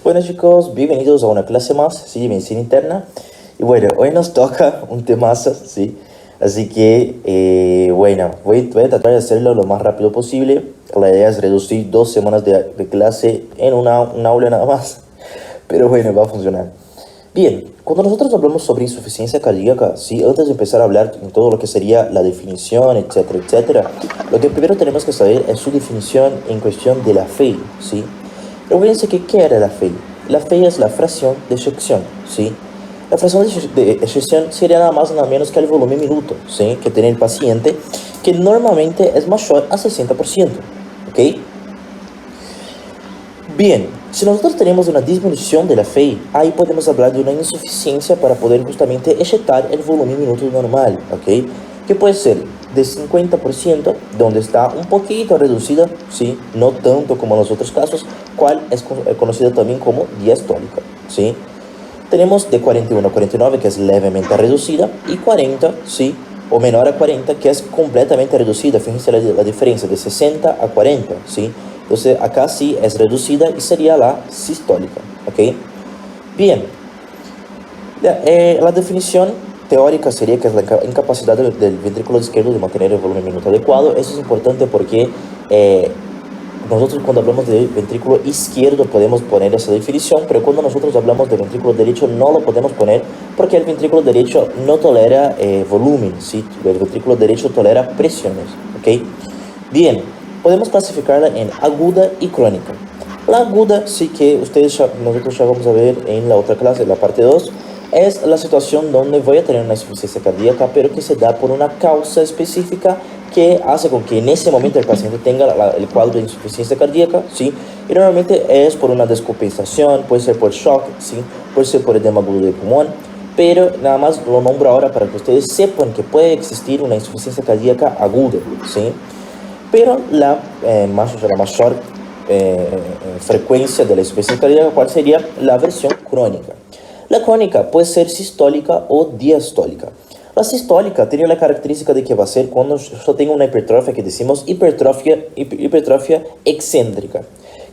Bueno chicos, bienvenidos a una clase más, sí, de medicina interna. Y bueno, hoy nos toca un temazo, sí. Así que, bueno, voy a tratar de hacerlo lo más rápido posible. La idea es reducir 2 semanas de clase en un aula nada más. Pero bueno, va a funcionar. Bien, cuando nosotros hablamos sobre insuficiencia cardíaca, sí, antes de empezar a hablar en todo lo que sería la definición, etcétera, etcétera, lo que primero tenemos que saber es su definición en cuestión de la fe, ¿sí? Recuérdense que ¿qué era la fe? La fe es la fracción de eyección, ¿sí? La fracción de eyección sería nada más nada menos que el volumen minuto, ¿sí? Que tiene el paciente, que normalmente es mayor a 60%, ¿ok? Bien, si nosotros tenemos una disminución de la fe, ahí podemos hablar de una insuficiencia para poder justamente eyectar el volumen minuto normal, ¿ok? Que puede ser de 50%, donde está un poquito reducida, ¿sí? No tanto como en los otros casos, cual es conocida también como diastólica, ¿sí? Tenemos de 41 a 49, que es levemente reducida, y 40, ¿sí? O menor a 40, que es completamente reducida. Fíjense la diferencia de 60 a 40, ¿sí? Entonces acá sí es reducida y sería la sistólica, ¿ok? Bien, la definición teórica sería que es la incapacidad del ventrículo izquierdo de mantener el volumen minuto adecuado. Eso es importante porque nosotros cuando hablamos de ventrículo izquierdo podemos poner esa definición, pero cuando nosotros hablamos de ventrículo derecho no lo podemos poner porque el ventrículo derecho no tolera volumen, ¿sí? El ventrículo derecho tolera presiones, ¿ok? Bien, podemos clasificarla en aguda y crónica. La aguda, sí que nosotros ya vamos a ver en la otra clase, la parte 2, es la situación donde voy a tener una insuficiencia cardíaca, pero que se da por una causa específica que hace con que en ese momento el paciente tenga el cuadro de insuficiencia cardíaca, ¿sí? Y normalmente es por una descompensación, puede ser por shock, ¿sí? Puede ser por edema agudo de pulmón, pero nada más lo nombro ahora para que ustedes sepan que puede existir una insuficiencia cardíaca aguda, ¿sí? Pero la mayor frecuencia de la insuficiencia cardíaca, ¿cuál sería? La versión crónica. La crónica puede ser sistólica o diastólica. La sistólica tiene la característica de que va a ser cuando yo tengo una hipertrofia que decimos hipertrofia excéntrica.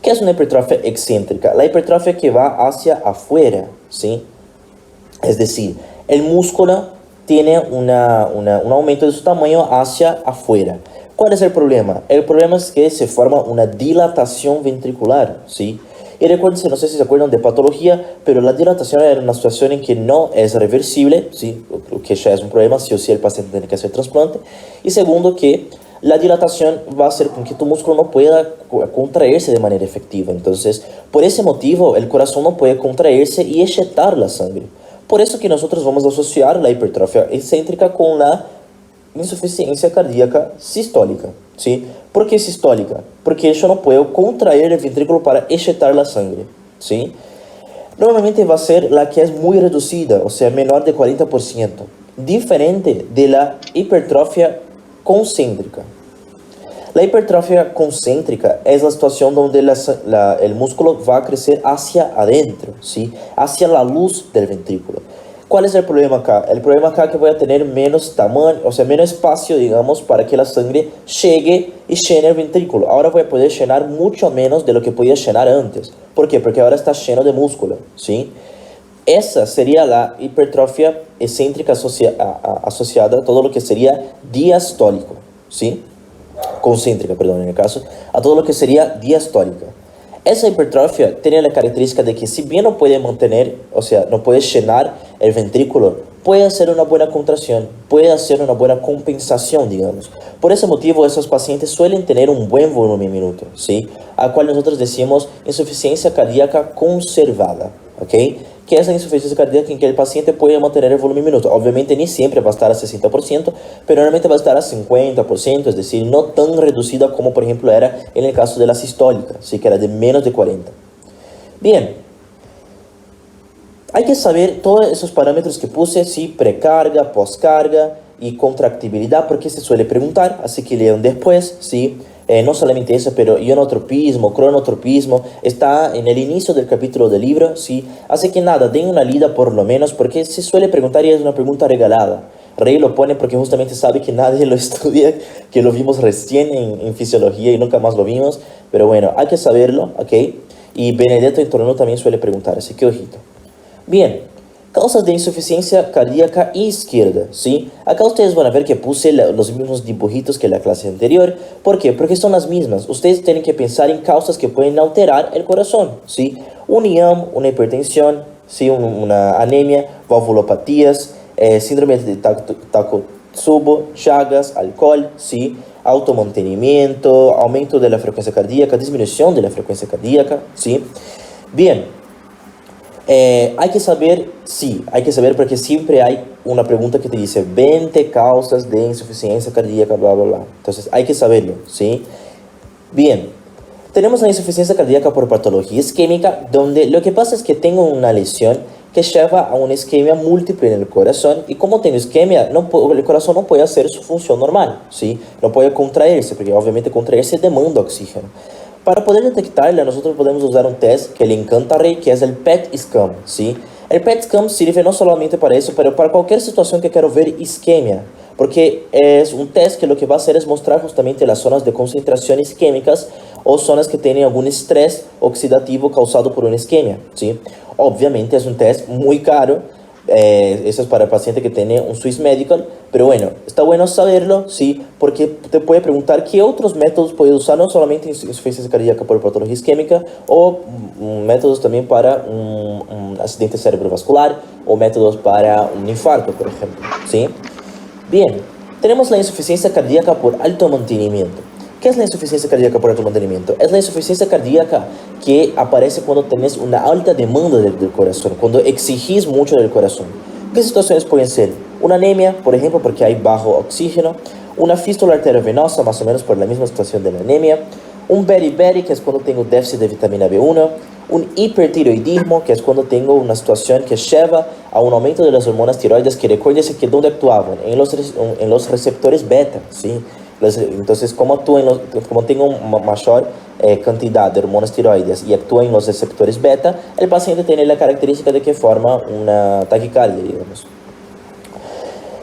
¿Qué es una hipertrofia excéntrica? La hipertrofia que va hacia afuera, ¿sí? Es decir, el músculo tiene un aumento de su tamaño hacia afuera. ¿Cuál es el problema? El problema es que se forma una dilatación ventricular, ¿sí? Y recuerden, no sé si se acuerdan de patología, pero la dilatación era una situación en que no es reversible, ¿sí? Lo que ya es un problema, sí o sí el paciente tiene que hacer trasplante. Y segundo, que la dilatación va a hacer con que tu músculo no pueda contraerse de manera efectiva. Entonces, por ese motivo, el corazón no puede contraerse y eyectar la sangre. Por eso que nosotros vamos a asociar la hipertrofia excéntrica con la insuficiencia cardíaca sistólica, ¿sí? ¿Por qué sistólica? Porque yo no puedo contraer el ventrículo para eyectar la sangre, ¿sí? Normalmente va a ser la que es muy reducida, o sea, menor de 40%, diferente de la hipertrofia concéntrica. La hipertrofia concéntrica es la situación donde el músculo va a crecer hacia adentro, ¿sí? Hacia la luz del ventrículo. ¿Cuál es el problema acá? El problema acá es que voy a tener menos tamaño, o sea, menos espacio, digamos, para que la sangre llegue y llene el ventrículo. Ahora voy a poder llenar mucho menos de lo que podía llenar antes. ¿Por qué? Porque ahora está lleno de músculo, ¿sí? Esa sería la hipertrofia excéntrica asociada a todo lo que sería diastólico, ¿sí? Concéntrica, perdón, en el caso, a todo lo que sería diastólica. Esa hipertrofia tiene la característica de que si bien no puede mantener, o sea, no puede llenar el ventrículo, puede hacer una buena contracción, puede hacer una buena compensación, digamos. Por ese motivo, esos pacientes suelen tener un buen volumen minuto, ¿sí? A cual nosotros decimos insuficiencia cardíaca conservada, ¿ok? Que es la insuficiencia cardíaca en que el paciente puede mantener el volumen minuto. Obviamente ni siempre va a estar a 60%, pero normalmente va a estar a 50%, es decir, no tan reducida como por ejemplo era en el caso de la sistólica, ¿sí? Que era de menos de 40. Bien, hay que saber todos esos parámetros que puse, ¿sí? Precarga, postcarga y contractibilidad, porque se suele preguntar, así que lean después, ¿sí? No solamente eso, pero ionotropismo, cronotropismo, está en el inicio del capítulo del libro, ¿sí? Así que nada, den una lida por lo menos, porque se suele preguntar y es una pregunta regalada. Rey lo pone porque justamente sabe que nadie lo estudia, que lo vimos recién en fisiología y nunca más lo vimos, pero bueno, hay que saberlo, ¿ok? Y Benedetto en Torino también suele preguntar, así que ojito. Bien, causas de insuficiencia cardíaca izquierda, ¿sí? Acá ustedes van a ver que puse los mismos dibujitos que la clase anterior. ¿Por qué? Porque son las mismas. Ustedes tienen que pensar en causas que pueden alterar el corazón, ¿sí? Un IAM, una hipertensión, ¿sí? Una anemia, valvulopatías, síndrome de Takotsubo, Chagas, alcohol, ¿sí? Automantenimiento, aumento de la frecuencia cardíaca, disminución de la frecuencia cardíaca, ¿sí? Bien. Hay que saber, sí, hay que saber porque siempre hay una pregunta que te dice 20 causas de insuficiencia cardíaca, bla, bla, bla. Entonces hay que saberlo, ¿sí? Bien, tenemos la insuficiencia cardíaca por patología isquémica, donde lo que pasa es que tengo una lesión que lleva a una isquemia múltiple en el corazón, y como tengo isquemia, el corazón no puede hacer su función normal, ¿sí? No puede contraerse, porque obviamente contraerse demanda oxígeno. Para poder detectarla, nosotros podemos usar un test que le encanta a Rey, que es el PET-SCAN, ¿sí? El PET-SCAN sirve no solamente para eso, pero para cualquier situación que quiero ver isquemia, porque es un test que lo que va a hacer es mostrar justamente las zonas de concentración isquémicas o zonas que tienen algún estrés oxidativo causado por una isquemia, ¿sí? Obviamente es un test muy caro. Eso es para el paciente que tiene un Swiss Medical, pero bueno, está bueno saberlo, sí, porque te puede preguntar qué otros métodos puedes usar, no solamente insuficiencia cardíaca por patología isquémica, o métodos también para un accidente cerebrovascular, o métodos para un infarto, por ejemplo, ¿sí? Bien, tenemos la insuficiencia cardíaca por alto mantenimiento. ¿Qué es la insuficiencia cardíaca por alto mantenimiento? Es la insuficiencia cardíaca que aparece cuando tenés una alta demanda del corazón, cuando exigís mucho del corazón. ¿Qué situaciones pueden ser? Una anemia, por ejemplo, porque hay bajo oxígeno. Una fístula arteriovenosa, más o menos por la misma situación de la anemia. Un beriberi, que es cuando tengo déficit de vitamina B1. Un hipertiroidismo, que es cuando tengo una situación que lleva a un aumento de las hormonas tiroides, que recuérdense que ¿dónde actuaban? En los receptores beta, ¿sí? Entonces, como tengo una mayor cantidad de hormonas tiroides y actúa en los receptores beta, el paciente tiene la característica de que forma una taquicardia, digamos.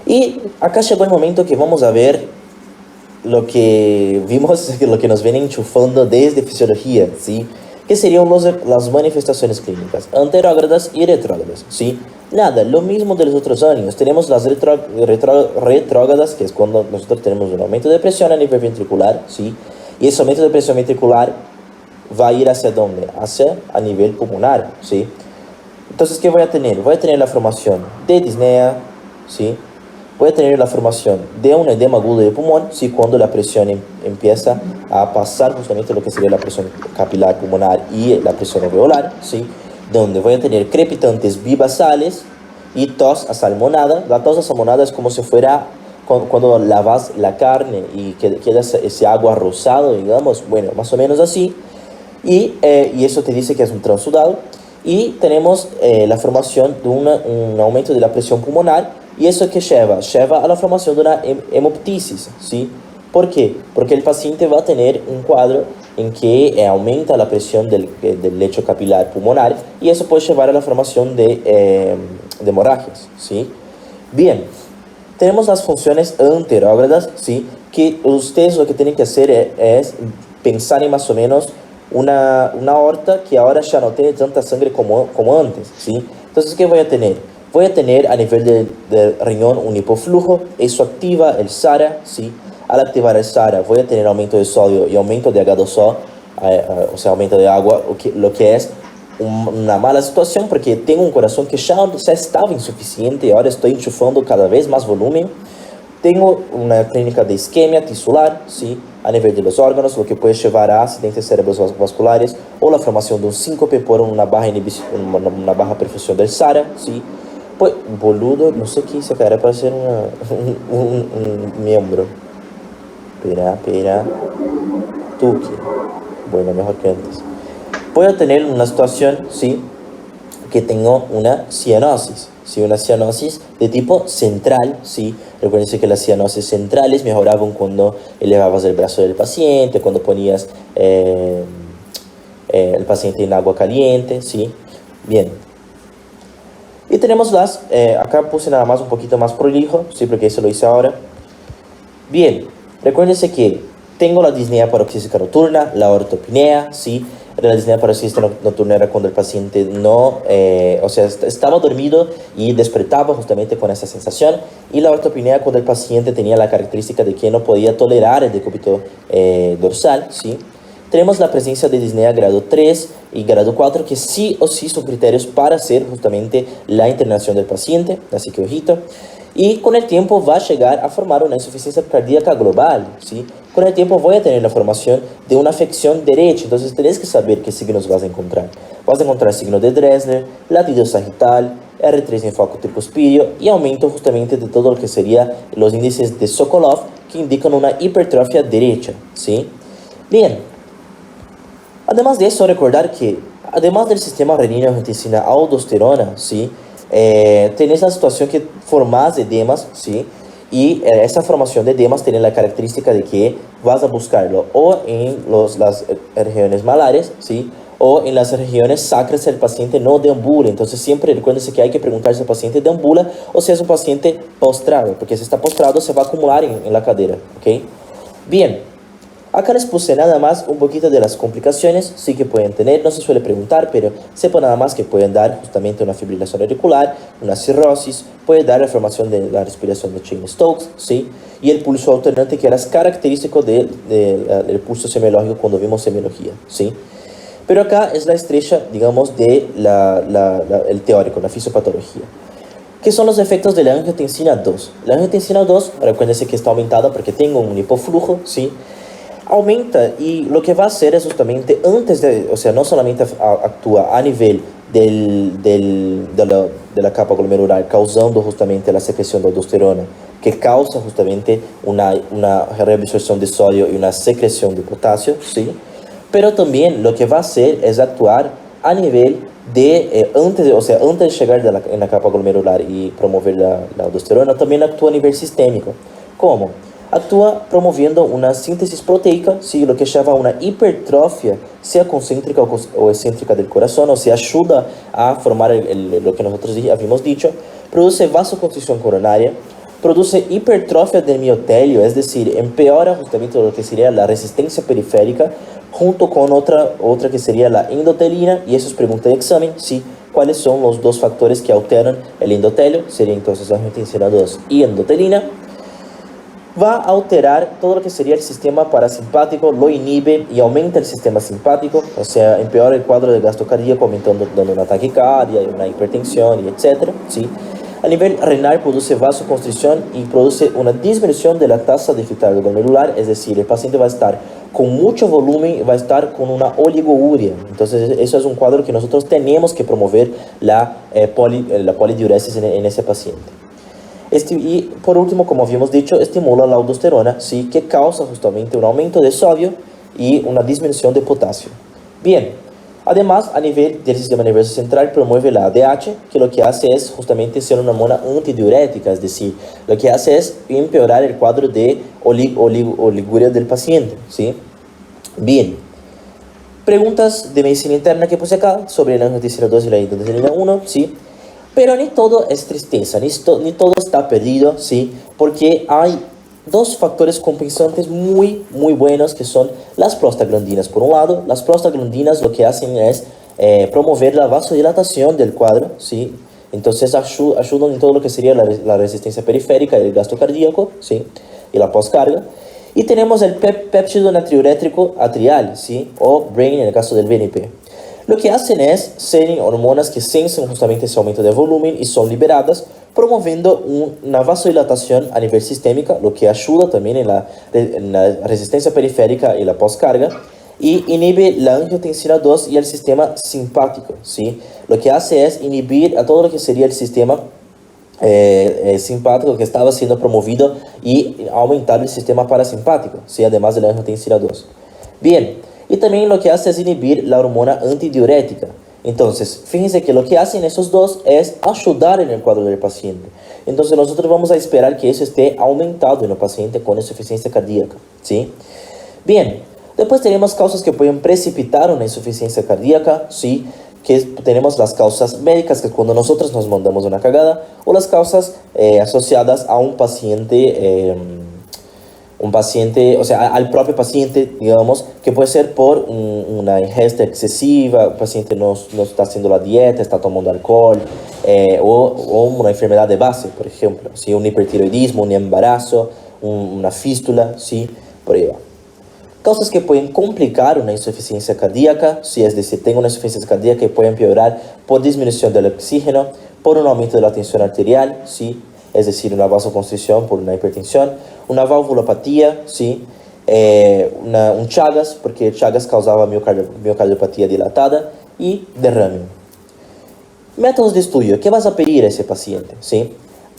Y acá llegó el momento que vamos a ver lo que vimos, lo que nos viene enchufando desde fisiología, ¿sí? Que serían las manifestaciones clínicas, anterógradas y retrógradas, ¿sí? Nada, lo mismo de los otros años. Tenemos las retrógradas, que es cuando nosotros tenemos un aumento de presión a nivel ventricular, ¿sí? Y ese aumento de presión ventricular va a ir hacia dónde? Hacia a nivel pulmonar, ¿sí? Entonces, ¿qué voy a tener? Voy a tener la formación de disnea, ¿sí? Voy a tener la formación de un edema agudo de pulmón, ¿sí? Cuando la presión empieza a pasar justamente lo que sería la presión capilar pulmonar y la presión alveolar, ¿sí? Donde voy a tener crepitantes bibasales y tos asalmonada. La tos asalmonada es como si fuera cuando lavas la carne y queda ese agua rosado, digamos, bueno, más o menos así. Y eso te dice que es un transudado. Y tenemos la formación de un aumento de la presión pulmonar. ¿Y eso qué lleva? Lleva a la formación de una hemoptisis, ¿sí? ¿Por qué? Porque el paciente va a tener un cuadro en que aumenta la presión del lecho capilar pulmonar, y eso puede llevar a la formación de hemorragias, ¿sí? Bien, tenemos las funciones anterógradas, ¿sí? Que ustedes lo que tienen que hacer es pensar en más o menos una aorta que ahora ya no tiene tanta sangre como antes, ¿sí? Entonces, ¿qué voy a tener? Voy a tener a nivel del riñón un hipoflujo, eso activa el SARA, ¿sí? Al activar el SARA voy a tener aumento de sodio y aumento de H2O, o sea, aumento de agua, lo que es una mala situación, porque tengo un corazón que ya estaba insuficiente y ahora estoy enchufando cada vez más volumen. Tengo una clínica de isquemia tisular, ¿sí? A nivel de los órganos, lo que puede llevar a accidentes cerebrovasculares o la formación de un síncope por una baja perfusión del SARA, ¿sí? Pues, boludo, no sé qué hice, cara, para ser un miembro. Espera. Tuki. Bueno, mejor que antes. Voy a tener una situación, ¿sí? Que tengo una cianosis, ¿sí? Una cianosis de tipo central, ¿sí? Recuerden que las cianosis centrales mejoraban cuando elevabas el brazo del paciente, cuando ponías el paciente en agua caliente, ¿sí? Bien. Y tenemos acá puse nada más un poquito más prolijo, sí, porque eso lo hice ahora. Bien, recuérdense que tengo la disnea paroxística nocturna, la ortopnea, sí, la disnea parálisis nocturna era cuando el paciente no, o sea, estaba dormido y despertaba justamente con esa sensación. Y la ortopnea cuando el paciente tenía la característica de que no podía tolerar el decúbito dorsal, ¿sí? Tenemos la presencia de disnea grado 3 y grado 4, que sí o sí son criterios para hacer justamente la internación del paciente, así que ojito. Y con el tiempo va a llegar a formar una insuficiencia cardíaca global, ¿sí? Con el tiempo voy a tener la formación de una afección derecha, entonces tenés que saber qué signos vas a encontrar. Vas a encontrar signo de Dresner, latido sagital, R3 en foco tricuspidio y aumento justamente de todo lo que sería los índices de Sokolov que indican una hipertrofia derecha, ¿sí? Bien. Además de eso, recordar que, además del sistema renina-angiotensina aldosterona, ¿sí? Tenés la situación que formas edemas, ¿sí? Y esa formación de edemas tiene la característica de que vas a buscarlo o en las regiones malares, ¿sí? O en las regiones sacras si el paciente no deambula. Entonces siempre recuérdense que hay que preguntar si el paciente deambula o si es un paciente postrado, porque si está postrado se va a acumular en la cadera, ¿ok? Bien. Acá les puse nada más un poquito de las complicaciones, sí que pueden tener, no se suele preguntar, pero sepa nada más que pueden dar justamente una fibrilación auricular, una cirrosis, puede dar la formación de la respiración de Cheyne-Stokes, ¿sí? Y el pulso alternante que era característico del pulso semiológico cuando vimos semiología, ¿sí? Pero acá es la estrecha, digamos, de el teórico, la fisiopatología. ¿Qué son los efectos de la angiotensina 2? La angiotensina 2, recuérdense que está aumentada porque tengo un hipoflujo, ¿sí? Aumenta y lo que va a hacer es justamente antes de, o sea, no solamente actúa a nivel de la capa glomerular, causando justamente la secreción de aldosterona, que causa justamente una reabsorción de sodio y una secreción de potasio, ¿sí? Pero también lo que va a hacer es actuar a nivel de, antes de llegar en la capa glomerular y promover la aldosterona, también actúa a nivel sistémico. ¿Cómo? Actúa promoviendo una síntesis proteica, ¿sí? Lo que llama una hipertrofia, sea concéntrica o excéntrica del corazón, o sea, ayuda a formar lo que nosotros habíamos dicho, produce vasoconstricción coronaria, produce hipertrofia del miotelio, es decir, empeora justamente lo que sería la resistencia periférica, junto con otra que sería la endotelina, y eso es pregunta de examen, ¿sí? ¿Cuáles son los dos factores que alteran el endotelio? Sería entonces la angiotensina 2 y endotelina. Va a alterar todo lo que sería el sistema parasimpático, lo inhibe y aumenta el sistema simpático, o sea, empeora el cuadro de gasto cardíaco, aumentando, dando una taquicardia, una hipertensión y etcétera, ¿sí? A nivel renal produce vasoconstricción y produce una disminución de la tasa de filtrado glomerular, es decir, el paciente va a estar con mucho volumen y va a estar con una oligouria. Entonces, eso es un cuadro que nosotros tenemos que promover la polidiuresis en ese paciente. Y por último, como habíamos dicho, estimula la aldosterona, ¿sí? Que causa justamente un aumento de sodio y una disminución de potasio. Bien, además, a nivel del sistema nervioso central, promueve la ADH, que lo que hace es justamente ser una hormona antidiurética, es decir, lo que hace es empeorar el cuadro de oliguria del paciente, ¿sí? Bien. Preguntas de medicina interna que puse acá sobre la angiotensina 2 y la angiotensina 1, ¿sí? Pero ni todo es tristeza, ni todo está perdido, ¿sí? Porque hay dos factores compensantes muy buenos que son las prostaglandinas. Por un lado, las prostaglandinas lo que hacen es promover la vasodilatación del cuadro, ¿sí? Entonces ayudan en todo lo que sería la resistencia periférica y el gasto cardíaco, ¿sí? Y la postcarga. Y tenemos el péptido natriurétrico atrial, ¿sí? O BRAIN en el caso del BNP. Lo que hacen es ser hormonas que sensan justamente ese aumento de volumen y son liberadas, promoviendo una vasodilatación a nivel sistémica, lo que ayuda también en la resistencia periférica y la postcarga, y inhibe la angiotensina 2 y el sistema simpático, ¿sí? Lo que hace es inhibir a todo lo que sería el sistema simpático que estaba siendo promovido y aumentar el sistema parasimpático, ¿sí? Además de la angiotensina 2. Bien. Y también lo que hace es inhibir la hormona antidiurética. Entonces, fíjense que lo que hacen esos dos es ayudar en el cuadro del paciente. Entonces, nosotros vamos a esperar que eso esté aumentado en el paciente con insuficiencia cardíaca, ¿sí? Bien, después tenemos causas que pueden precipitar una insuficiencia cardíaca, ¿sí? Que tenemos las causas médicas, que es cuando nosotros nos mandamos una cagada, o las causas asociadas a un paciente un paciente, o sea, al propio paciente, digamos, que puede ser por una ingesta excesiva, el paciente no está haciendo la dieta, está tomando alcohol, o una enfermedad de base, por ejemplo, ¿sí? Un hipertiroidismo, un embarazo, una fístula, ¿sí? Por ahí va. Causas que pueden complicar una insuficiencia cardíaca, ¿sí? Es decir, tengo una insuficiencia cardíaca y puede empeorar por disminución del oxígeno, por un aumento de la tensión arterial, ¿sí? Es decir, una vasoconstricción por una hipertensión, una valvulopatía, ¿sí? Un Chagas, porque Chagas causaba miocardiopatía dilatada, y derrame. Métodos de estudio. ¿Qué vas a pedir a ese paciente? ¿Sí?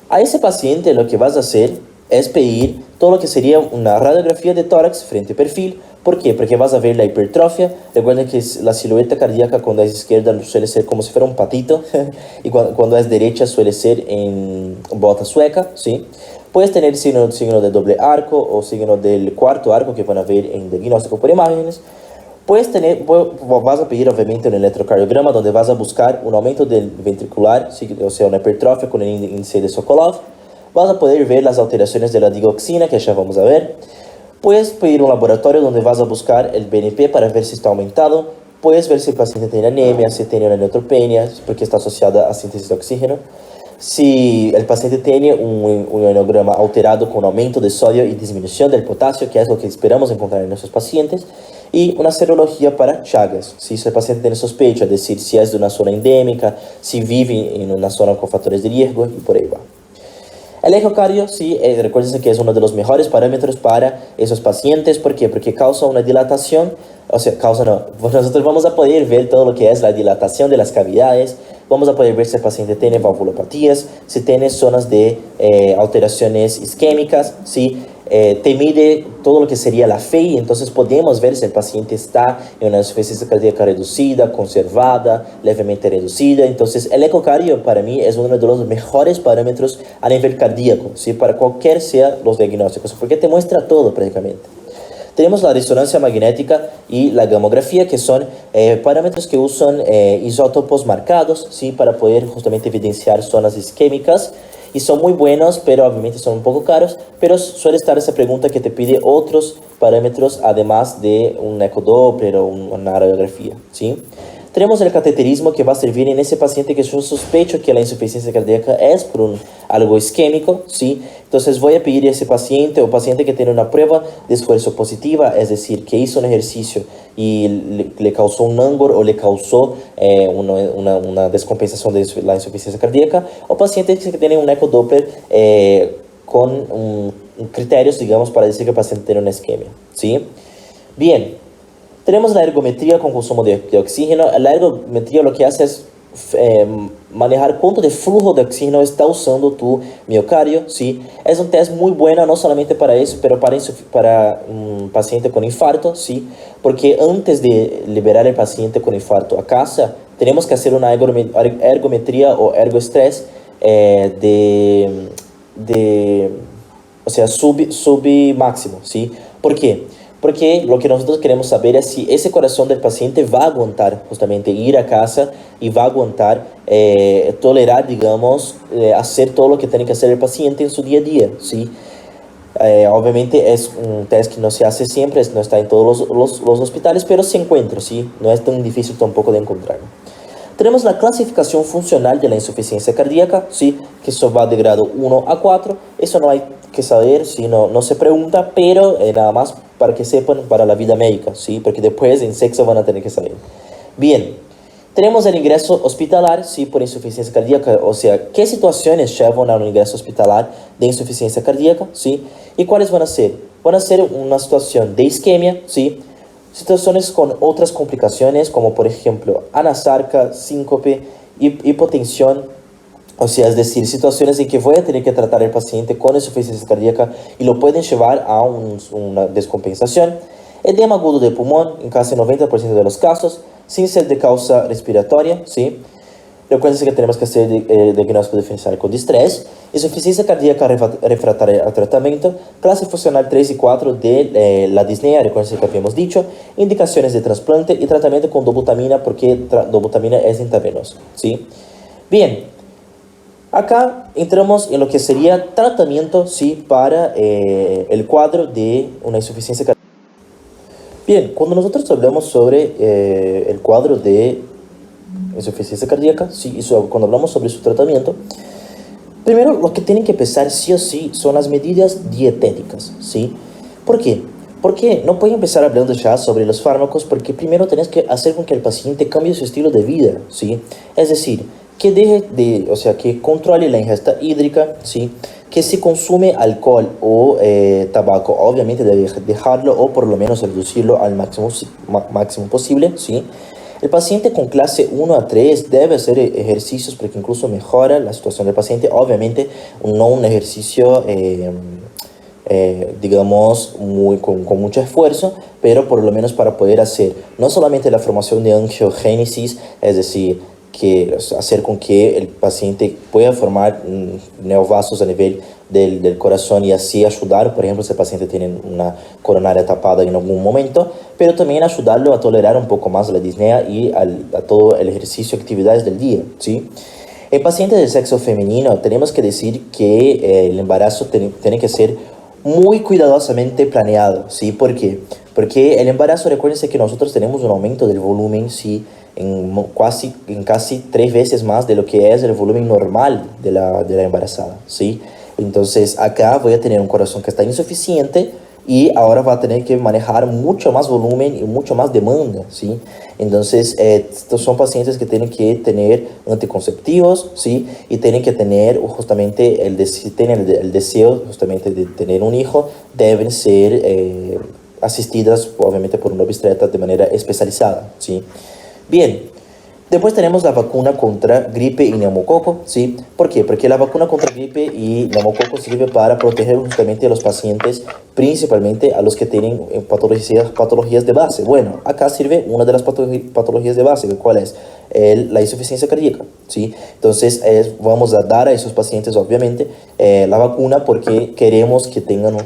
A ese paciente lo que vas a hacer es pedir todo lo que sería una radiografía de tórax frente a perfil. ¿Por qué? Porque vas a ver la hipertrofia. Recuerden que la silueta cardíaca cuando es izquierda suele ser como si fuera un patito y cuando es derecha suele ser en bota sueca, ¿sí? Puedes tener signo de doble arco o signo del cuarto arco que van a ver en diagnóstico por imágenes. Vas a pedir obviamente un electrocardiograma donde vas a buscar un aumento del ventricular, o sea, una hipertrofia con el índice de Sokolov. Vas a poder ver las alteraciones de la digoxina, que ya vamos a ver. Puedes pedir un laboratorio donde vas a buscar el BNP para ver si está aumentado. Puedes ver si el paciente tiene anemia, si tiene una neutropenia, porque está asociada a síntesis de oxígeno. Si el paciente tiene un ionograma alterado con aumento de sodio y disminución del potasio, que es lo que esperamos encontrar en nuestros pacientes. Y una serología para Chagas, si el paciente tiene sospecha, es decir, si es de una zona endémica, si vive en una zona con factores de riesgo y por ahí va. El ecocardio, sí, recuerden que es uno de los mejores parámetros para esos pacientes. ¿Por qué? Porque causa una dilatación, o sea, nosotros vamos a poder ver todo lo que es la dilatación de las cavidades, vamos a poder ver si el paciente tiene valvulopatías, si tiene zonas de alteraciones isquémicas, ¿sí? Te mide todo lo que sería la FEI, entonces podemos ver si el paciente está en una insuficiencia cardíaca reducida, conservada, levemente reducida. Entonces el ecocardio para mí es uno de los mejores parámetros a nivel cardíaco, ¿sí? Para cualquier sea los diagnósticos, porque te muestra todo prácticamente. Tenemos la resonancia magnética y la gamografía, que son parámetros que usan isótopos marcados, ¿sí? Para poder justamente evidenciar zonas isquémicas. Y son muy buenos, pero obviamente son un poco caros. Pero suele estar esa pregunta que te pide otros parámetros, además de un ecodoppler o una radiografía, ¿sí? Tenemos el cateterismo, que va a servir en ese paciente que yo sospecho que la insuficiencia cardíaca es por algo isquémico, ¿sí? Entonces voy a pedir a ese paciente o paciente que tiene una prueba de esfuerzo positiva, es decir, que hizo un ejercicio y le causó un NANGOR o le causó una descompensación de la insuficiencia cardíaca, o pacientes que tienen un ecodoppler con criterios, digamos, para decir que el paciente tiene una isquemia, ¿sí? Bien. Tenemos la ergometría con consumo de oxígeno. La ergometría lo que hace es manejar cuánto de flujo de oxígeno está usando tu miocardio, ¿sí? Es un test muy bueno, no solamente para eso, pero para un paciente con infarto, ¿sí? Porque antes de liberar el paciente con infarto a casa, tenemos que hacer una ergometría o ergoestrés o sea, sub máximo, ¿sí? ¿Por qué? Porque lo que nosotros queremos saber es si ese corazón del paciente va a aguantar justamente ir a casa y va a aguantar tolerar, digamos, hacer todo lo que tiene que hacer el paciente en su día a día, ¿sí? Obviamente es un test que no se hace siempre, no está en todos los hospitales, pero se encuentra, ¿sí? No es tan difícil tampoco de encontrar. Tenemos la clasificación funcional de la insuficiencia cardíaca, ¿sí? Que eso va de grado 1 a 4. Eso no hay que saber, ¿sí? No se pregunta, pero nada más para que sepan para la vida médica, ¿sí? Porque después en sexo van a tener que saber. Bien, tenemos el ingreso hospitalar, ¿sí? Por insuficiencia cardíaca, o sea, ¿qué situaciones llevan a un ingreso hospitalar de insuficiencia cardíaca, ¿sí? ¿Y cuáles van a ser? Van a ser una situación de isquemia, ¿sí? Situaciones con otras complicaciones, como por ejemplo anasarca, síncope, hipotensión, o sea, es decir, situaciones en que voy a tener que tratar al paciente con insuficiencia cardíaca y lo pueden llevar a una descompensación. Edema agudo de pulmón, en casi 90% de los casos, sin ser de causa respiratoria, ¿sí? Recuerden que tenemos que hacer diagnóstico diferencial con distrés. Insuficiencia cardíaca refractaria al tratamiento. Clase funcional 3 y 4 de la disnea. Recuerden que habíamos dicho. Indicaciones de trasplante y tratamiento con dobutamina, porque dobutamina es intravenosa, ¿sí? Bien. Acá entramos en lo que sería tratamiento, sí, para el cuadro de una insuficiencia cardíaca. Bien, cuando nosotros hablamos sobre el cuadro de insuficiencia cardíaca, sí, cuando hablamos sobre su tratamiento, primero lo que tienen que empezar sí o sí son las medidas dietéticas, ¿sí? ¿Por qué? Porque no pueden empezar hablando ya sobre los fármacos porque primero tenés que hacer con que el paciente cambie su estilo de vida, ¿sí? Es decir, que deje de, o sea, que controle la ingesta hídrica, ¿sí? Que si consume alcohol o tabaco, obviamente debe dejarlo o por lo menos reducirlo al máximo posible, ¿sí? El paciente con clase 1 a 3 debe hacer ejercicios porque incluso mejora la situación del paciente, obviamente no un ejercicio digamos, con mucho esfuerzo, pero por lo menos para poder hacer no solamente la formación de angiogénesis, es decir, que hacer con que el paciente pueda formar neovasos a nivel del corazón y así ayudar, por ejemplo, si el paciente tiene una coronaria tapada en algún momento, pero también ayudarlo a tolerar un poco más la disnea y a todo el ejercicio, actividades del día, ¿sí? En pacientes de sexo femenino tenemos que decir que el embarazo tiene que ser muy cuidadosamente planeado, ¿sí? ¿Por qué? Porque el embarazo, recuérdense que nosotros tenemos un aumento del volumen, ¿sí? En casi 3 veces más de lo que es el volumen normal de la embarazada, ¿sí? Entonces acá voy a tener un corazón que está insuficiente y ahora va a tener que manejar mucho más volumen y mucho más demanda, ¿sí? Entonces, estos son pacientes que tienen que tener anticonceptivos, ¿sí? Y tienen que tener justamente, si tienen el deseo justamente de tener un hijo, deben ser asistidas obviamente por un obstetra de manera especializada, ¿sí? Bien. Después tenemos la vacuna contra gripe y neumococo, ¿sí? ¿Por qué? Porque la vacuna contra gripe y neumococo sirve para proteger justamente a los pacientes, principalmente a los que tienen patologías de base. Bueno, acá sirve una de las patologías de base, ¿cuál es? La insuficiencia cardíaca, ¿sí? Entonces, vamos a dar a esos pacientes, obviamente, la vacuna porque queremos que tengan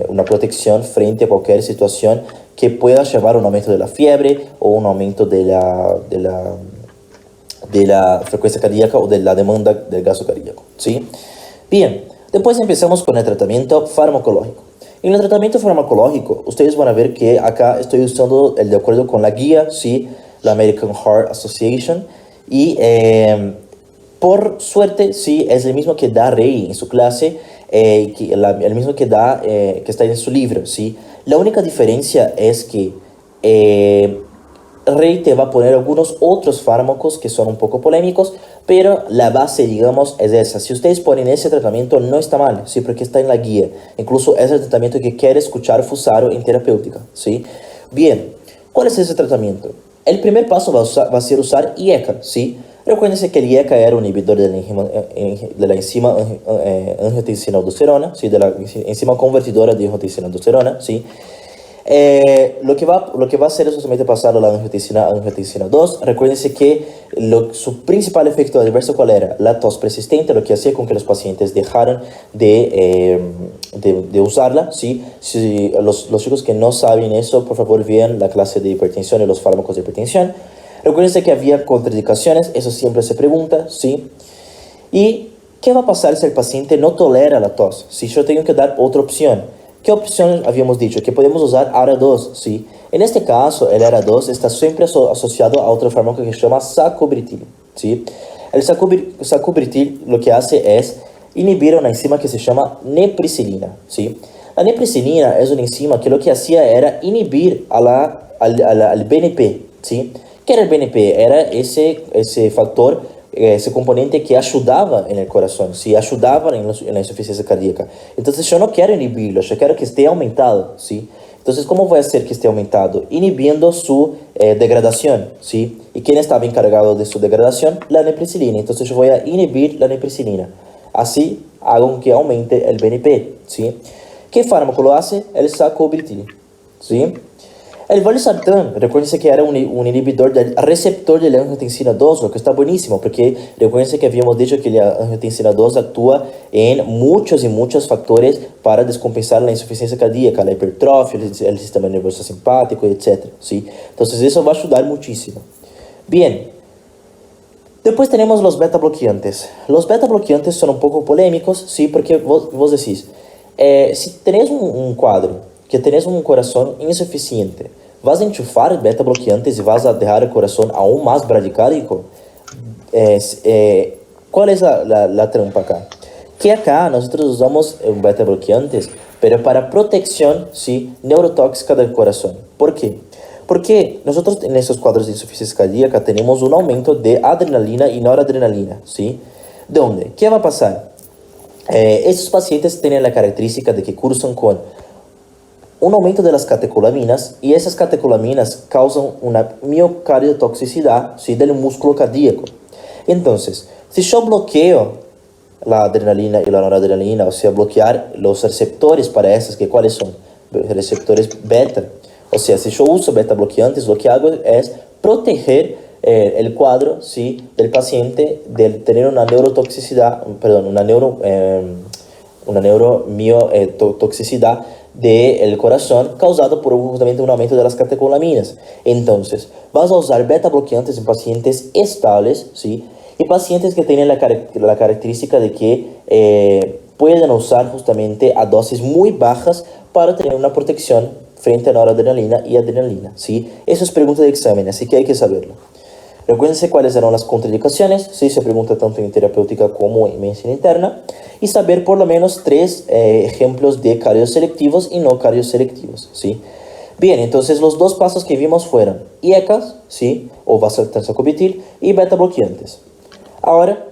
una protección frente a cualquier situación que pueda llevar a un aumento de la fiebre o un aumento de la frecuencia cardíaca o de la demanda del gasto cardíaco, ¿sí? Bien, después empezamos con el tratamiento farmacológico. En el tratamiento farmacológico, ustedes van a ver que acá estoy usando el de acuerdo con la guía, ¿sí? La American Heart Association. Y por suerte, sí, es el mismo que da Rey en su clase, el mismo que da, que está en su libro, ¿sí? La única diferencia es que Rey te va a poner algunos otros fármacos que son un poco polémicos, pero la base, digamos, es esa. Si ustedes ponen ese tratamiento, no está mal, ¿sí? Porque está en la guía. Incluso es el tratamiento que quiere escuchar Fusaro en terapéutica, ¿sí? Bien, ¿cuál es ese tratamiento? El primer paso va a ser usar IECA, ¿sí? Recuérdense que el IECA era un inhibidor de la enzima angiotensina-aldosterona, ¿sí? De la enzima convertidora de angiotensina-aldosterona, ¿sí? Lo que va a hacer es justamente pasar a la angiotensina 2. Recuérdense que su principal efecto adverso, ¿cuál era? La tos persistente, lo que hacía con que los pacientes dejaran de usarla, ¿sí? Si los chicos que no saben eso, por favor vean la clase de hipertensión y los fármacos de hipertensión. Recuérdense que había contraindicaciones, eso siempre se pregunta, ¿sí? ¿Y qué va a pasar si el paciente no tolera la tos? Si yo tengo que dar otra opción. ¿Qué opción habíamos dicho? Que podemos usar ARA2, ¿sí? En este caso, el ARA2 está siempre asociado a otro fármaco que se llama sacubitril, ¿sí? El sacubitril lo que hace es inhibir una enzima que se llama nepricilina, ¿sí? La nepricilina es una enzima que lo que hacía era inhibir al BNP, ¿sí? ¿Qué era el BNP? Era ese factor, ese componente que ayudaba en el corazón, ¿sí? Ayudaba en la insuficiencia cardíaca. Entonces yo no quiero inhibirlo, yo quiero que esté aumentado, ¿sí? Entonces, ¿cómo voy a hacer que esté aumentado? Inhibiendo su degradación, ¿sí? ¿Y quién estaba encargado de su degradación? La nepricilina. Entonces yo voy a inhibir la nepricilina. Así hago que aumente el BNP, ¿sí? ¿Qué fármaco lo hace? El sacubitril, ¿sí? El valsartán, recuérdense que era un inhibidor del receptor de la angiotensina 2, lo que está buenísimo, porque recuérdense que habíamos dicho que la angiotensina 2 actúa en muchos y muchos factores para descompensar la insuficiencia cardíaca, la hipertrofia, el sistema nervioso simpático, etc. ¿sí? Entonces eso va a ayudar muchísimo. Bien, Después tenemos los beta bloqueantes. Los beta bloqueantes son un poco polémicos, sí, porque vos decís, si tenés un cuadro que tenés un corazón insuficiente, ¿vas a enchufar beta bloqueantes y vas a dejar el corazón aún más bradicárdico? ¿Cuál es la trampa acá? Que acá nosotros usamos beta bloqueantes, pero para protección, sí, neurotóxica del corazón. ¿Por qué? Porque nosotros en esos cuadros de insuficiencia cardíaca tenemos un aumento de adrenalina y noradrenalina, ¿sí? ¿Dónde? ¿Qué va a pasar? Estos pacientes tienen la característica de que cursan con un aumento de las catecolaminas y esas catecolaminas causan una miocardiotoxicidad, ¿sí?, del músculo cardíaco. Entonces, si yo bloqueo la adrenalina y la noradrenalina, o sea, bloquear los receptores para esas, que ¿cuáles son? Receptores beta. O sea, si yo uso beta bloqueantes, lo que hago es proteger el cuadro, ¿sí?, del paciente de tener una neurotoxicidad, perdón, una neuromiotoxicidad del corazón causado por justamente un aumento de las catecolaminas. Entonces, vas a usar beta bloqueantes en pacientes estables, ¿sí?, y pacientes que tienen la característica de que pueden usar justamente a dosis muy bajas para tener una protección frente a noradrenalina y adrenalina, ¿sí? Eso es pregunta de examen, así que hay que saberlo. Recuérdense cuáles eran las contraindicaciones, ¿sí? Se pregunta tanto en terapéutica como en medicina interna, y saber por lo menos 3 ejemplos de cardioselectivos y no cardioselectivos, ¿sí? Bien, entonces los 2 pasos que vimos fueron IECAS, ¿sí?, o vasotensocopitil, y beta bloqueantes. Ahora,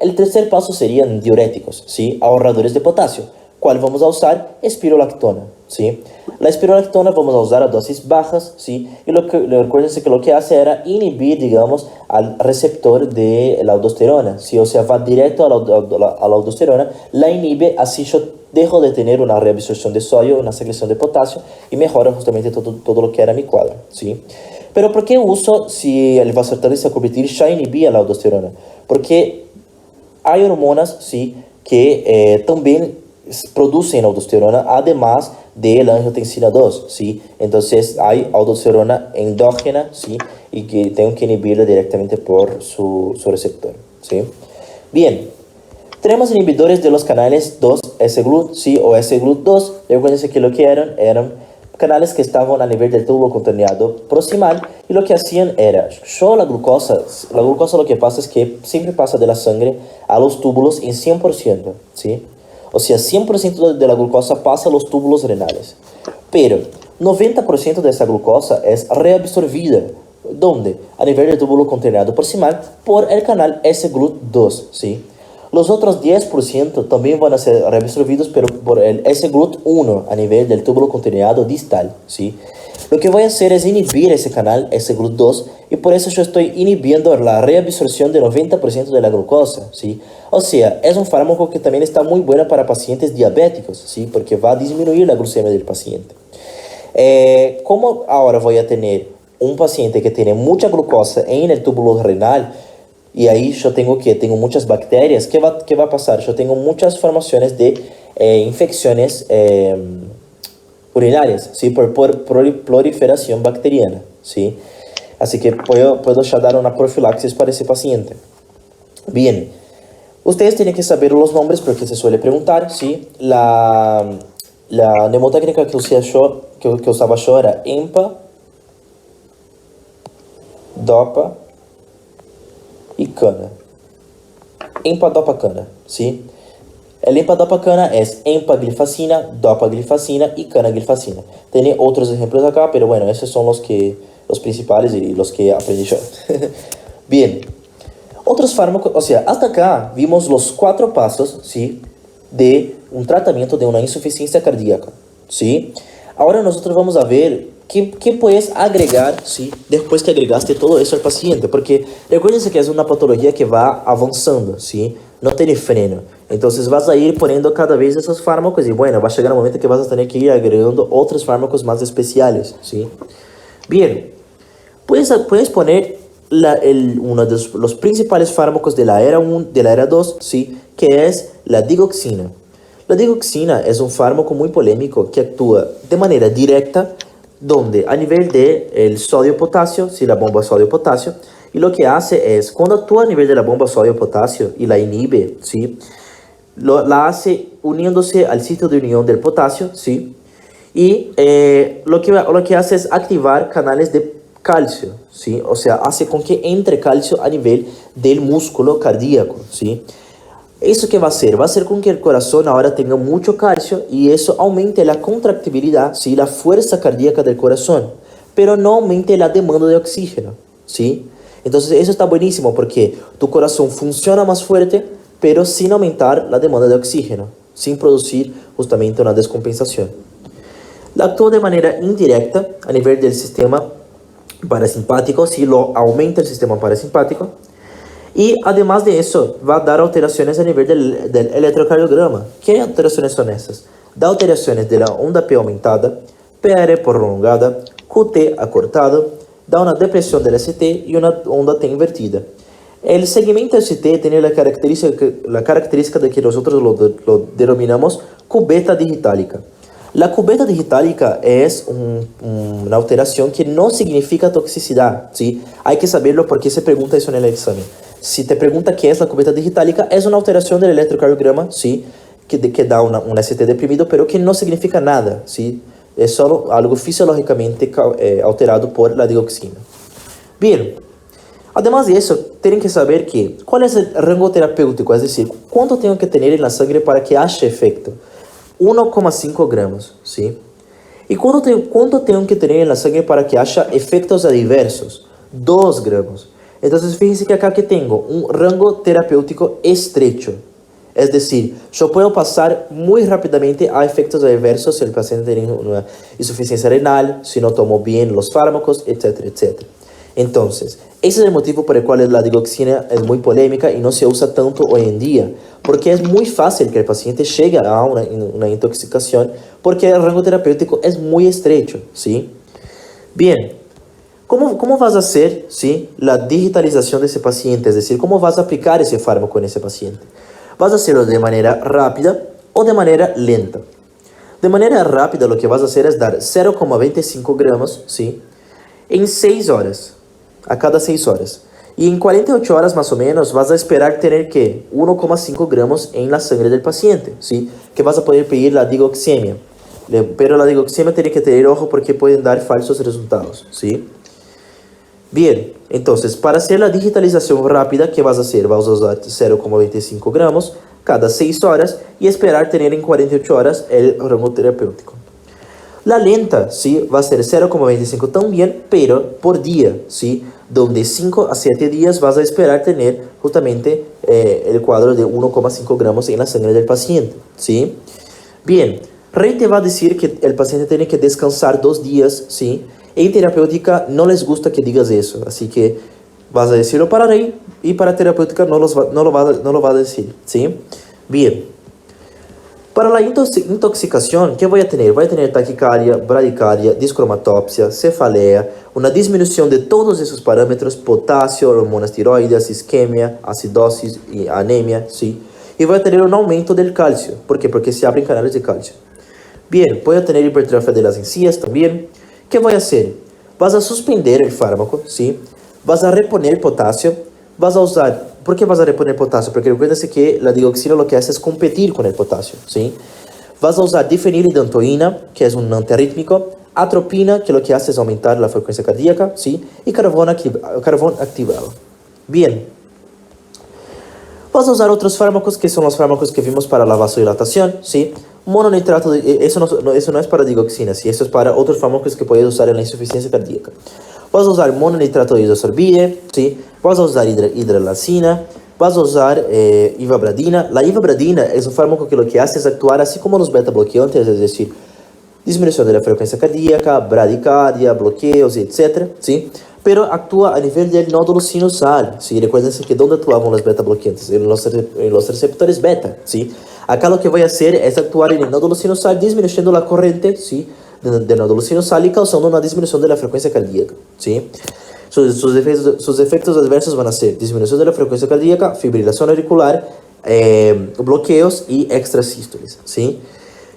el tercer paso serían diuréticos, ¿sí?, ahorradores de potasio. ¿Cuál vamos a usar? Espirolactona, ¿sí? La espirolactona vamos a usar a dosis bajas, ¿sí? Y recuérdense que lo que hace era inhibir, digamos, al receptor de la aldosterona, ¿sí? O sea, va directo a la aldosterona, la inhibe, así yo dejo de tener una reabsorción de sodio, una secreción de potasio, y mejora justamente todo lo que era mi cuadro, ¿sí? Pero ¿por qué uso si el vasotensocopitil ya inhibía la aldosterona? Porque hay hormonas, ¿sí?, que también producen aldosterona, además de la angiotensina 2, ¿sí? Entonces hay aldosterona endógena, ¿sí?, y que tengo que inhibirla directamente por su receptor, ¿sí? Bien, tenemos inhibidores de los canales 2 S-GLUT, ¿sí?, o S-GLUT2. Recuerden que lo que eran canales que estaban a nivel del túbulo contorneado proximal, y lo que hacían era, la glucosa lo que pasa es que siempre pasa de la sangre a los túbulos en 100%, ¿sí? O sea, 100% de la glucosa pasa a los túbulos renales. Pero 90% de esa glucosa es reabsorbida. ¿Dónde? A nivel del túbulo contorneado proximal por el canal S-GLUT2, ¿sí? Los otros 10% también van a ser reabsorbidos, pero por el S-GLUT1 a nivel del túbulo contorneado distal, ¿sí? Lo que voy a hacer es inhibir ese canal S-GLUT2, y por eso yo estoy inhibiendo la reabsorción del 90% de la glucosa, ¿sí? O sea, es un fármaco que también está muy bueno para pacientes diabéticos, ¿sí?, porque va a disminuir la glucemia del paciente. Como ahora voy a tener un paciente que tiene mucha glucosa en el túbulo renal, y ahí yo tengo muchas bacterias, ¿qué va a pasar? Yo tengo muchas formaciones de infecciones urinarias, ¿sí?, por proliferación bacteriana, ¿sí? Así que puedo ya dar una profilaxis para ese paciente. Bien, ustedes tienen que saber los nombres porque se suele preguntar, ¿sí? La mnemotécnica que usaba yo era EMPA, DOPA y CANA. EMPA, DOPA, CANA, ¿sí? El EMPA-DOPA-CANA es empaglifacina, dopaglifacina y canaglifacina. Tiene otros ejemplos acá, pero bueno, esos son los principales y los que aprendí yo. Bien, otros fármacos, o sea, hasta acá vimos los 4 pasos, ¿sí?, de un tratamiento de una insuficiencia cardíaca, ¿sí? Ahora nosotros vamos a ver qué puedes agregar, ¿sí?, después que agregaste todo eso al paciente, porque recuérdense que es una patología que va avanzando, ¿sí?, no tiene freno. Entonces vas a ir poniendo cada vez esos fármacos y bueno, va a llegar un momento que vas a tener que ir agregando otros fármacos más especiales, ¿sí? Bien, puedes poner uno de los principales fármacos de la era 1, de la era 2, ¿sí?, que es la digoxina. La digoxina es un fármaco muy polémico que actúa de manera directa, donde a nivel del sodio-potasio, ¿sí?, la bomba sodio-potasio, Y lo que hace es, cuando actúa a nivel de la bomba sodio-potasio y la inhibe, ¿sí? La hace uniéndose al sitio de unión del potasio, ¿sí? Y lo que hace es activar canales de calcio, ¿sí? O sea, hace con que entre calcio a nivel del músculo cardíaco, ¿sí? ¿Eso qué va a hacer? Va a hacer con que el corazón ahora tenga mucho calcio y eso aumente la contractibilidad, ¿sí? La fuerza cardíaca del corazón, pero no aumente la demanda de oxígeno, ¿sí? Entonces eso está buenísimo porque tu corazón funciona más fuerte, pero sin aumentar la demanda de oxígeno, sin producir justamente una descompensación. La actúa de manera indirecta a nivel del sistema parasimpático, si lo aumenta el sistema parasimpático. Y además de eso, va a dar alteraciones a nivel del electrocardiograma. ¿Qué alteraciones son esas? Da alteraciones de la onda P aumentada, PR prolongada, QT acortado, da una depresión del ST y una onda T invertida. El segmento ST tiene la característica de que nosotros lo denominamos cubeta digitálica. La cubeta digitálica es una alteración que no significa toxicidad, ¿sí? Hay que saberlo porque se pregunta eso en el examen. Si te pregunta qué es la cubeta digitálica, es una alteración del electrocardiograma, ¿sí? Que da un ST deprimido, pero que no significa nada, ¿sí? Es solo algo fisiológicamente alterado por la digoxina. Bien, además de eso, tienen que saber cuál es el rango terapéutico, es decir, cuánto tengo que tener en la sangre para que haya efecto. 1,5 gramos, ¿sí? ¿Y cuánto tengo que tener en la sangre para que haya efectos adversos? 2 gramos. Entonces, fíjense que acá que tengo un rango terapéutico estrecho. Es decir, yo puedo pasar muy rápidamente a efectos adversos si el paciente tiene una insuficiencia renal, si no tomo bien los fármacos, etcétera, etcétera. Entonces, ese es el motivo por el cual la digoxina es muy polémica y no se usa tanto hoy en día, porque es muy fácil que el paciente llegue a una intoxicación, porque el rango terapéutico es muy estrecho, ¿sí? Bien, ¿cómo vas a hacer, ¿sí? La digitalización de ese paciente? Es decir, ¿cómo vas a aplicar ese fármaco en ese paciente? Vas a hacerlo de manera rápida o de manera lenta. De manera rápida lo que vas a hacer es dar 0,25 gramos, ¿sí? En 6 horas, a cada 6 horas. Y en 48 horas más o menos vas a esperar tener que 1,5 gramos en la sangre del paciente, ¿sí? Que vas a poder pedir la digoxemia. Pero la digoxemia tiene que tener ojo porque pueden dar falsos resultados, ¿sí? Bien, entonces para hacer la digitalización rápida, ¿qué vas a hacer? Vas a usar 0,25 gramos cada 6 horas y esperar tener en 48 horas el rango terapéutico. La lenta, ¿sí? Va a ser 0,25 también, pero por día, ¿sí? Donde 5 a 7 días vas a esperar tener justamente el cuadro de 1,5 gramos en la sangre del paciente, ¿sí? Bien, Rey te va a decir que el paciente tiene que descansar 2 días, ¿sí? En terapéutica no les gusta que digas eso, así que vas a decirlo para Rey y para terapéutica no lo va a decir, ¿sí? Bien. Para la intoxicación, ¿qué voy a tener? Voy a tener taquicardia, bradicardia, discromatopsia, cefalea, una disminución de todos esos parámetros, potasio, hormonas tiroides, isquemia, acidosis y anemia, ¿sí? Y voy a tener un aumento del calcio. ¿Por qué? Porque se abren canales de calcio. Bien, voy a tener hipertrofia de las encías también. ¿Qué voy a hacer? Vas a suspender el fármaco, ¿sí? Vas a reponer potasio, vas a usar... ¿Por qué vas a reponer potasio? Porque recuérdense que la digoxina lo que hace es competir con el potasio, ¿sí? Vas a usar difenilidantoína, que es un antiarrítmico, atropina, que lo que hace es aumentar la frecuencia cardíaca, ¿sí? Y carbón activado. Bien. Vas a usar otros fármacos, que son los fármacos que vimos para la vasodilatación, ¿sí? Mononitrato, eso no es para digoxina, ¿sí? Eso es para otros fármacos que puedes usar en la insuficiencia cardíaca. Vas a usar mononitrato de isosorbide, ¿sí? Vas a usar hidralazina, vas a usar ivabradina. La ivabradina es un fármaco que lo que hace es actuar así como los beta bloqueantes, es decir, disminución de la frecuencia cardíaca, bradicardia, bloqueos, etc., ¿sí? Pero actúa a nivel del nódulo sinusal, ¿sí? Recuerden que ¿dónde actuaban los beta bloqueantes? En los receptores beta, ¿sí? Acá lo que voy a hacer es actuar en el nódulo sinusal, disminuyendo la corriente, ¿sí? Del nódulo sinusal y causando una disminución de la frecuencia cardíaca, ¿sí? Sus efectos adversos van a ser disminución de la frecuencia cardíaca, fibrilación auricular, bloqueos y extrasístoles, ¿sí?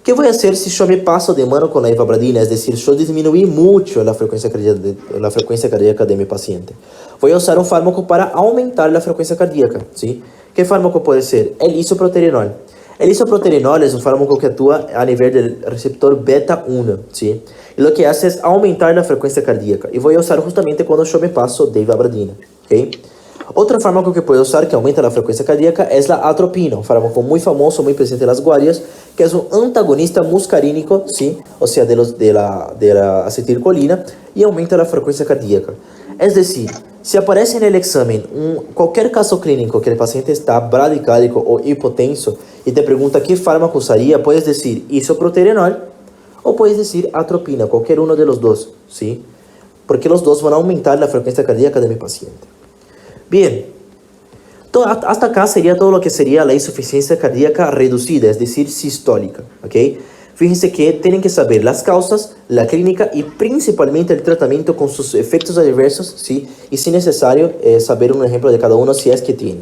¿Qué voy a hacer si yo me paso de mano con la ivabradina? Es decir, yo disminuí mucho la frecuencia cardíaca de mi paciente. Voy a usar un fármaco para aumentar la frecuencia cardíaca, ¿sí? ¿Qué fármaco puede ser? El isoproterenol. El isoproterenol es un fármaco que actúa a nivel del receptor beta 1, ¿sí? Y lo que hace es aumentar la frecuencia cardíaca. Y voy a usar justamente cuando yo me paso de ivabradina, ¿ok? Otro fármaco que puedo usar que aumenta la frecuencia cardíaca es la atropina, un fármaco muy famoso, muy presente en las guardias, que es un antagonista muscarínico, ¿sí? O sea, de la acetilcolina, y aumenta la frecuencia cardíaca. Es decir, si aparece en el examen cualquier caso clínico que el paciente está bradicárdico o hipotenso y te pregunta qué fármaco usaría, puedes decir isoproterenol o puedes decir atropina, cualquier uno de los dos, ¿sí? Porque los dos van a aumentar la frecuencia cardíaca de mi paciente. Bien, hasta acá sería todo lo que sería la insuficiencia cardíaca reducida, es decir, sistólica, ¿ok? Fíjense que tienen que saber las causas, la clínica y principalmente el tratamiento con sus efectos adversos, ¿sí? Y si necesario, saber un ejemplo de cada uno si es que tiene.